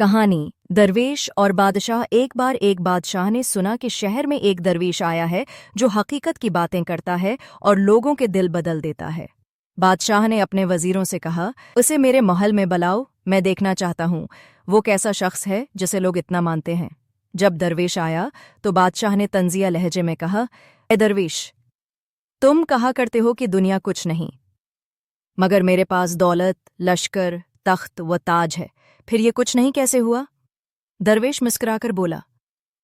कहानी दरवेश और बादशाह। एक बार एक बादशाह ने सुना कि शहर में एक दरवेश आया है जो हकीकत की बातें करता है और लोगों के दिल बदल देता है। बादशाह ने अपने वजीरों से कहा, उसे मेरे महल में बुलाओ, मैं देखना चाहता हूँ वो कैसा शख्स है जिसे लोग इतना मानते हैं। जब दरवेश आया तो बादशाह ने तंजिया लहजे में कहा, ए दरवेश, तुम कहा करते हो कि दुनिया कुछ नहीं, मगर मेरे पास दौलत, लश्कर, तख्त व ताज है, फिर ये कुछ नहीं कैसे हुआ? दरवेश मुस्कुराकर बोला,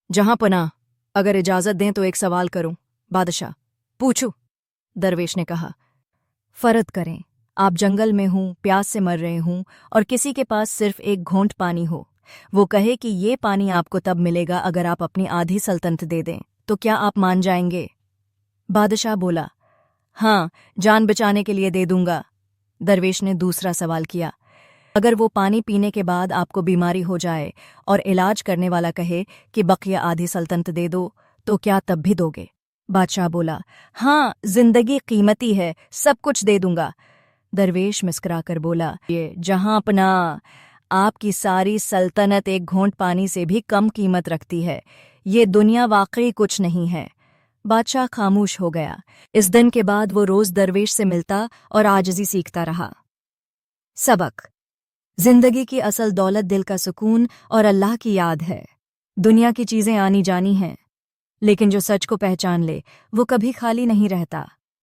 जहां पनाह, अगर इजाजत दें तो एक सवाल करूं। बादशाह, पूछू। दरवेश ने कहा, फर्ज करें आप जंगल में हूं, प्यास से मर रहे हूं और किसी के पास सिर्फ एक घोंट पानी हो। वो कहे कि ये पानी आपको तब मिलेगा अगर आप अपनी आधी सल्तनत दे दें, तो क्या आप मान जाएंगे? बादशाह बोला, हाँ, जान बचाने के लिए दे दूंगा। दरवेश ने दूसरा सवाल किया, अगर वो पानी पीने के बाद आपको बीमारी हो जाए और इलाज करने वाला कहे कि बकिया आधी सल्तनत दे दो, तो क्या तब भी दोगे? बादशाह बोला, हाँ, जिंदगी कीमती है, सब कुछ दे दूंगा। दरवेश मुस्कुराकर बोला, ये जहां अपना, आपकी सारी सल्तनत एक घोंट पानी से भी कम कीमत रखती है। ये दुनिया वाकई कुछ नहीं है। बादशाह खामोश हो गया। इस दिन के बाद वो रोज दरवेश से मिलता और आजिज़ी सीखता रहा। सबक: जिंदगी की असल दौलत दिल का सुकून और अल्लाह की याद है। दुनिया की चीजें आनी जानी हैं, लेकिन जो सच को पहचान ले वो कभी खाली नहीं रहता।